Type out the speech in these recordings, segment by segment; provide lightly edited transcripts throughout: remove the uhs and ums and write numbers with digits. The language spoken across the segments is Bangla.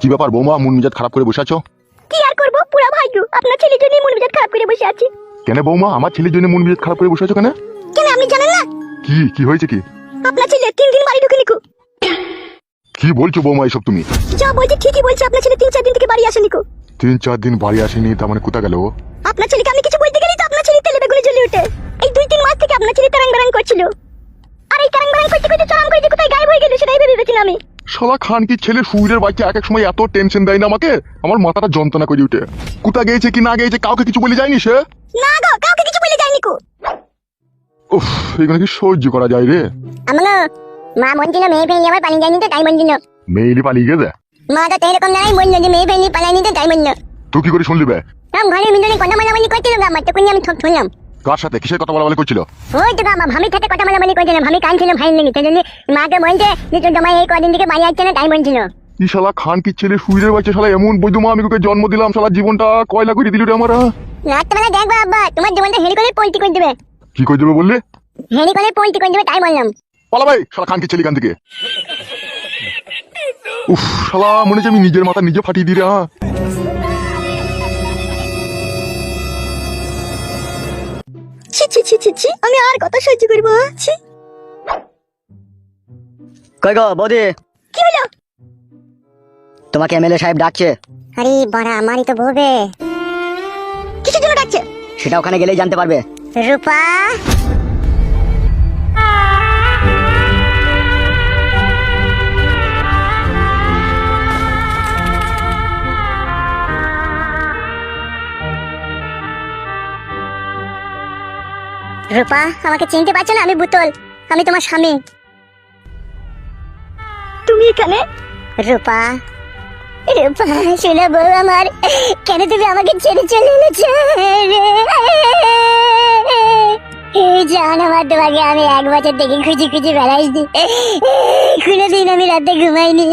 কি ব্যাপার বৌমা, মন মেজাজ খারাপ করে বসে আছো? কি আর করব, পুরা ভাগ্য আপনার ছেলের জন্য মন মেজাজ খারাপ করে বসে আছি। কেন বৌমা, আমার ছেলের জন্য মন মেজাজ খারাপ করে বসে আছো কেন? কেন আপনি জানেন না? কি কি হয়েছে কি? আপনার ছেলে 3 দিন বাড়ি ঢুকে নিকো। কি বলছো বৌমা এসব তুমি? যা বলছি ঠিকই বলছি, আপনার ছেলে 3-4 দিন থেকে বাড়ি আসেনি কো। 3-4 দিন বাড়ি আসেনি, তার মানে কোথা গেল? আপনার ছেলেকে আমি কিছু বলতে গেলেই তো আপনার ছেলে তেলে বেগুনে জ্বলে ওঠে। এই 2-3 মাস থেকে আপনার ছেলে তারাং বারাং করছিল, আর এই তারাং বারাং করতে করতে চরম করে যে কোথায় গায়েব হয়ে গেল সেটাই ভেবে পেয়েছি না আমি। শালা খান কি ছেলে, সুইরের বাচ্চা এক এক সময় এত টেনশন দেয় না আমাকে, আমার মাথাটা যন্ত্রণা করে উঠে। কোথা গিয়েছে কি না গিয়েছে কাউকে কিছু বলে যায়নি সে? না গো, কাউকে কিছু বলে যায়নি কো। উফ, এখানে কি সহ্য করা যায় রে? আমলো মা বলছিল মেয়ে ফেলে আবার পানি যায়নি তো তাই বলছিল। মেয়েলি পালিয়ে গেছে? মা তো এরকম নাই বললো যে মেয়ে ফেলে পালায়নি তো তাই বললো। তুই কি করে শুনলি বে? কারণ ঘরের ভিতরে কথা বলাবলি করছিল গো, আমার তো আমি সব শুনলাম। কার সাথে কিসের কথা বলা বলি করছিল? ওই তো আমার ভাবির সাথে কথা বলাবলি করছিল, ভাবি কাঁদছিল ভাই লেগে, সেই জন্য মাকে বলছে যে তোর জামাই এই কদিন থেকে বাড়ি আসছে না তাই বলছিল। কি শালা খান কি ছেলে, সুইরের বাচ্চা শালা এমন বৈধমা, আমি ওকে জন্ম দিলাম, শালা জীবনটা কয়লা করে দিল রে আমার। রাত্রেবেলা দেখবো আব্বা তোমার জীবনটা হেলি করে পল্টি করে দেবে। কি করে দেবে বললে? হেলি করে পল্টি করে দেবে তাই বললাম। পালা ভাই, শালা খান কি ছেলে কান থেকে। উফ, শালা মনে হচ্ছে আমি নিজের মাথা নিজে ফাটিয়ে দিই রে। ছি ছি ছি ছি ছি, আমি আর কত সহ্য করবো? ছি। কই গো বৌদি, কি হলো? তোমাকে এমএলএ সাহেব ডাকছে। আরে বড়া, আমারই তো বউবে। কিসের জন্য ডাকছে? সেটা ওখানে গেলেই জানতে পারবে। রূপা, রূপা আমাকে চিনতে পারছো না? আমি বুতল, আমি তোমার স্বামী। তুমি এখানে? রূপা, রূপা শোনো বউ আমার, কেন তুমি আমাকে ছেড়ে চলে এলেছো রে? জান আমার, তোমাকে আমি 1 বছর থেকে খুঁজে খুঁজে বেড়াইছি, কোনোদিন আমি রাতে ঘুমাইনি।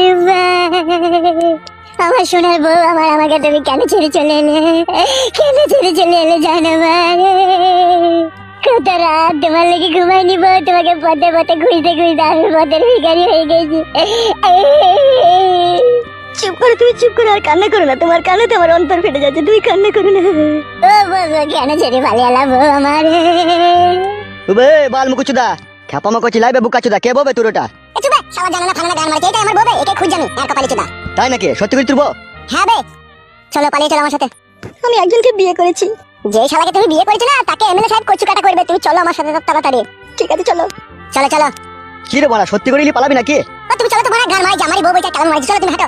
রূপা আমার সোনার বউ আমার, আমাকে তুমি কেন ছেড়ে চলে এলে? কেন ছেড়ে চলে এলে জান আমার? কত রাত তোমার লেগে ঘুমাইনি বউ, তোমাকে পথে পথে খুঁজতে খুঁজতে আমি পথের ভিখারি হয়ে গেছি। চুপ করো, তুমি চুপ করো, আর কান্না করো না, তোমার কান্নাতে আমার অন্তর ফেটে যাচ্ছে, তুমি কান্না করো না। ও বউ, কেন ছেড়ে পালিয়ে এলা বউ আমার? বে বাল মুকুচুদা, খেপামা করছি লাইবে বুকাচুদা, কে ববে তোর ওটা? চুপ, শালা জানা ফানা গান মারছে, এটাই আমার বউ, একে খুঁজ জানি আর কপালি চুদা। তাই নাকি? সত্যি করে তুলবো? হ্যাঁ বে, চলো পালিয়ে চলো আমার সাথে। আমি একজনকে বিয়ে করেছি। যে শালাকে তুমি বিয়ে করেছো না তাকে এমএলএ সাহেব কচু কাটা করবে, তুমি চলো আমার সাথে তাড়াতাড়ি। ঠিক আছে চলো। চলো চলো। কি রে বড়া, সত্যি করেই পালাবি নাকি? তুমি চলো, তোমার গান মারি জামারি বউ বইটা কেমন মারছি, চলো তুমি হাঁটো।